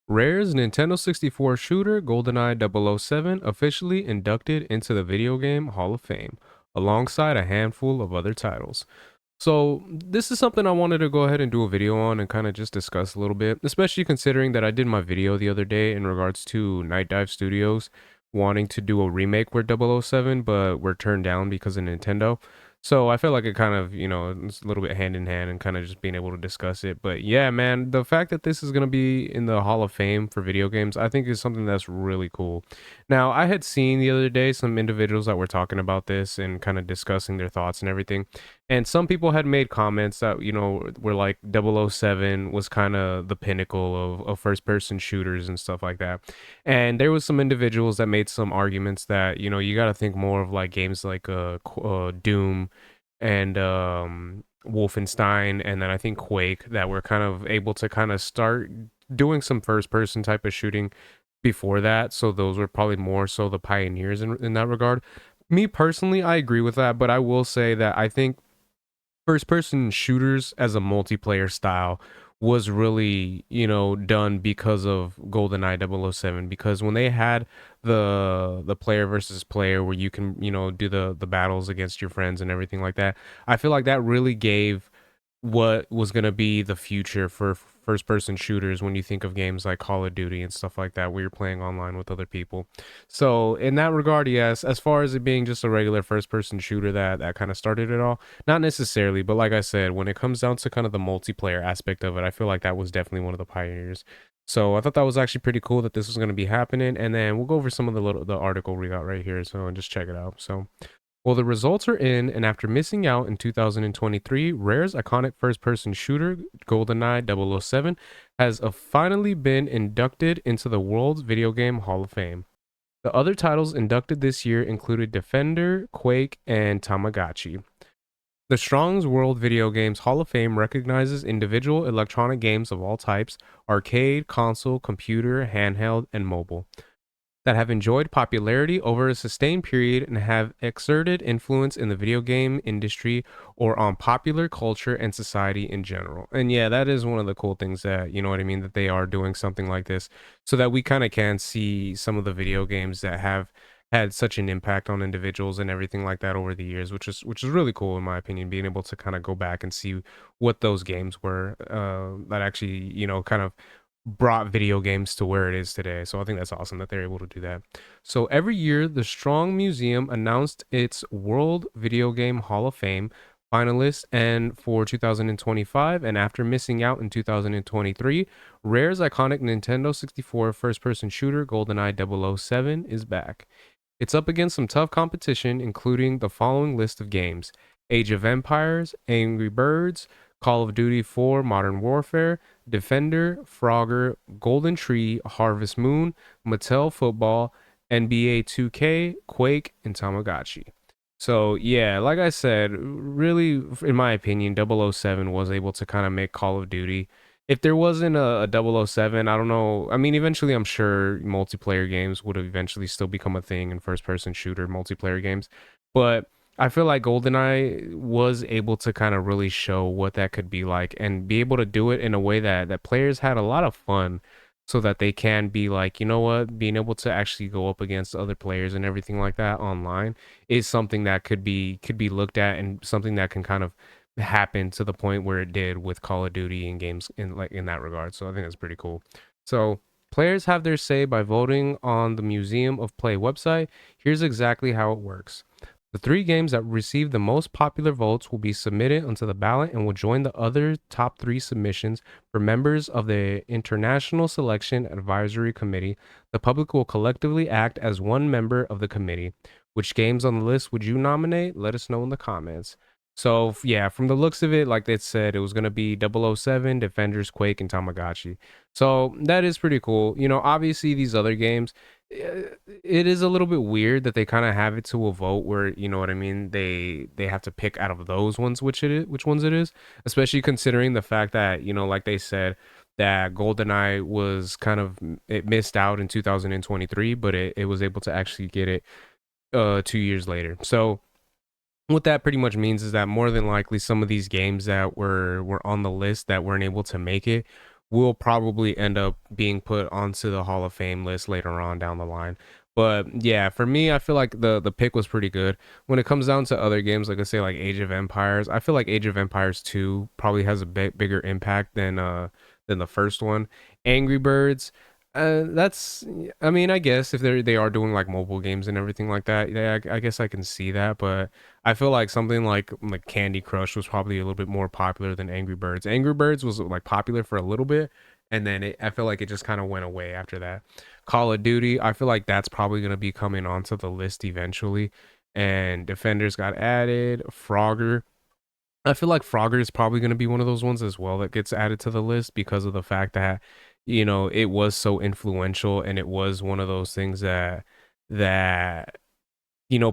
Rare's Nintendo 64 shooter GoldenEye 007 officially inducted into the Video Game Hall of Fame, alongside a handful of other titles. So, this is something I wanted to go ahead and do a video on and kind of just discuss a little bit, especially considering that I did my video the other day in regards to Night Dive Studios wanting to do a remake for 007, but were turned down because of Nintendo. So I feel like it kind of, it's a little bit hand in hand and kind of just being able to discuss it. But yeah, man, the fact that this is going to be in the Hall of Fame for video games, I think is something that's really cool. Now, I had seen the other day some individuals that were talking about this and kind of discussing their thoughts and everything. And some people had made comments that, were like 007 was kind of the pinnacle of first person shooters and stuff like that. And there was some individuals that made some arguments that, you got to think more of like games like Doom and Wolfenstein, and then I think Quake, that were kind of able to kind of start doing some first person type of shooting before that. So those were probably more so the pioneers in that regard. Me personally, I agree with that, but I will say that I think first person shooters as a multiplayer style was really, done because of GoldenEye 007, because when they had the player versus player where you can, do the battles against your friends and everything like that, I feel like that really gave what was going to be the future for first person shooters when you think of games like Call of Duty and stuff like that where you're playing online with other people. So in that regard, yes, as far as it being just a regular first person shooter that kind of started it all, not necessarily, but like I said, when it comes down to kind of the multiplayer aspect of it, I feel like that was definitely one of the pioneers. So I thought that was actually pretty cool that this was going to be happening, and then we'll go over some of the article we got right here, so just check it out. So, well, the results are in, and after missing out in 2023, Rare's iconic first person shooter, GoldenEye 007, has finally been inducted into the World's Video Game Hall of Fame. The other titles inducted this year included Defender, Quake, and Tamagotchi. The Strong's World Video Games Hall of Fame recognizes individual electronic games of all types: arcade, console, computer, handheld, and mobile, that have enjoyed popularity over a sustained period and have exerted influence in the video game industry or on popular culture and society in general. And yeah, that is one of the cool things that, you know what I mean, that they are doing something like this so that we kind of can see some of the video games that have had such an impact on individuals and everything like that over the years, which is really cool in my opinion, being able to kind of go back and see what those games were, that actually, kind of brought video games to where it is today. So I think that's awesome that they're able to do that. So every year, the Strong Museum announced its World Video Game Hall of Fame finalists, and for 2025, and after missing out in 2023, Rare's iconic Nintendo 64 first-person shooter GoldenEye 007 is back. It's up against some tough competition, including the following list of games: Age of Empires, Angry Birds, Call of Duty 4 Modern Warfare, Defender, Frogger, Golden Tree, Harvest Moon, Mattel Football, NBA 2K, Quake, and Tamagotchi. So, yeah, like I said, really, in my opinion, 007 was able to kind of make Call of Duty. If there wasn't a 007, I don't know. I mean, eventually, I'm sure multiplayer games would eventually still become a thing in first person shooter multiplayer games. But I feel like GoldenEye was able to kind of really show what that could be like and be able to do it in a way that players had a lot of fun, so that they can be like, you know what, being able to actually go up against other players and everything like that online is something that could be looked at, and something that can kind of happen to the point where it did with Call of Duty and games in that regard. So I think that's pretty cool. So players have their say by voting on the Museum of Play website. Here's exactly how it works. The three games that receive the most popular votes will be submitted onto the ballot and will join the other top three submissions for members of the International Selection Advisory Committee. The public will collectively act as one member of the committee. Which games on the list would you nominate? Let us know in the comments. So, yeah, from the looks of it, like they said, it was going to be 007, Defenders, Quake, and Tamagotchi. So that is pretty cool. Obviously, these other games, it is a little bit weird that they kind of have it to a vote where, you know what I mean, they have to pick out of those ones which ones it is, especially considering the fact that, like they said, that GoldenEye was kind of, it missed out in 2023, but it was able to actually get it 2 years later. So what that pretty much means is that more than likely some of these games that were on the list that weren't able to make it will probably end up being put onto the Hall of Fame list later on down the line. But yeah, for me, I feel like the pick was pretty good. When it comes down to other games, like I say, like Age of Empires, I feel like Age of Empires 2 probably has a bigger impact than the first one. Angry Birds, that's I mean, I guess if they are doing like mobile games and everything like that, yeah, I guess I can see that. But I feel like something like Candy Crush was probably a little bit more popular than Angry Birds. Angry Birds was like popular for a little bit, and then I feel like it just kind of went away after that. Call of Duty, I feel like that's probably gonna be coming onto the list eventually. And Defenders got added. Frogger, I feel like Frogger is probably going to be one of those ones as well that gets added to the list because of the fact that it was so influential, and it was one of those things that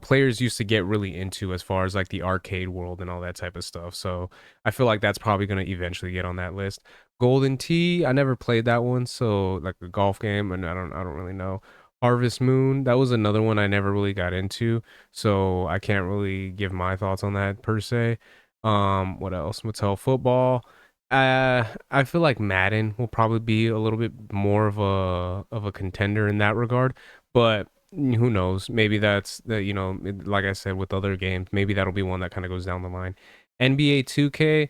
players used to get really into as far as like the arcade world and all that type of stuff. So I feel like that's probably going to eventually get on that list. Golden Tee, I never played that one, so like a golf game, and I don't really know. Harvest Moon, that was another one I never really got into, so I can't really give my thoughts on that per se. What else? Mattel Football. I feel like Madden will probably be a little bit more of a contender in that regard, but who knows? Maybe that's like I said with other games, maybe that'll be one that kind of goes down the line. NBA 2K,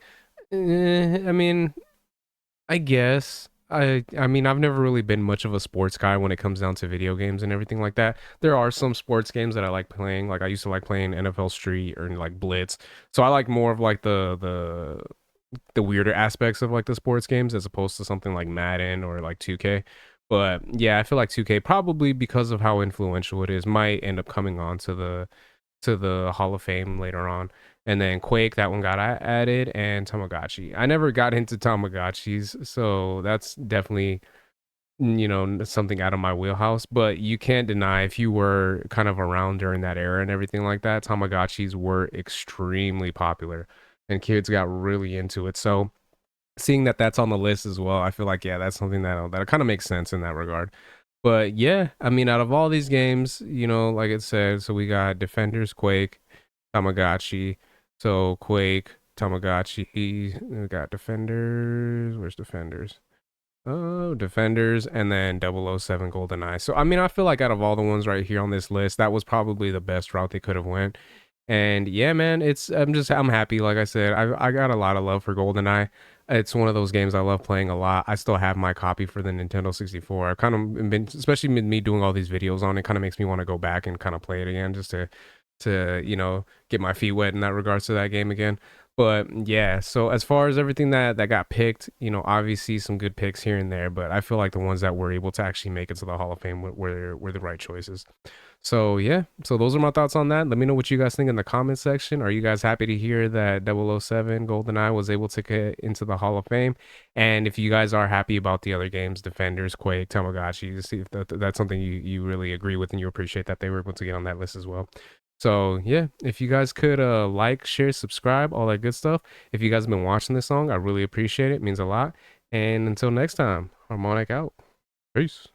I mean, I guess. I mean, I've never really been much of a sports guy when it comes down to video games and everything like that. There are some sports games that I like playing. Like I used to like playing NFL Street or like Blitz. So I like more of like the weirder aspects of like the sports games as opposed to something like Madden or like 2K. But yeah, I feel like 2K probably because of how influential it is might end up coming on to the Hall of Fame later on. And then Quake, that one got added, and Tamagotchi. I never got into Tamagotchis, so that's definitely something out of my wheelhouse. But you can't deny if you were kind of around during that era and everything like that, Tamagotchis were extremely popular, and kids got really into it. So seeing that that's on the list as well, I feel like yeah, that's something that kind of makes sense in that regard. But yeah, I mean, out of all these games, like it said, so we got Defenders, Quake, Tamagotchi. So Quake, Tamagotchi. We got Defenders. Where's Defenders? Oh, Defenders, and then 007 GoldenEye. So I mean, I feel like out of all the ones right here on this list, that was probably the best route they could have went. And yeah, man, I'm happy. Like I said, I got a lot of love for GoldenEye. It's one of those games I love playing a lot. I still have my copy for the Nintendo 64. I've kind of been, especially with me doing all these videos on it, kind of makes me want to go back and kind of play it again just to get my feet wet in that regards to that game again. But yeah, so as far as everything that got picked, obviously some good picks here and there, but I feel like the ones that were able to actually make it to the Hall of Fame were the right choices. So yeah, so those are my thoughts on that. Let me know what you guys think in the comment section. Are you guys happy to hear that 007 GoldenEye was able to get into the Hall of Fame? And if you guys are happy about the other games, Defenders, Quake, Tamagotchi, see if that's something you really agree with and you appreciate that they were able to get on that list as well. So yeah, if you guys could like, share, subscribe, all that good stuff. If you guys have been watching this song, I really appreciate it. It means a lot. And until next time, Harmonic out. Peace.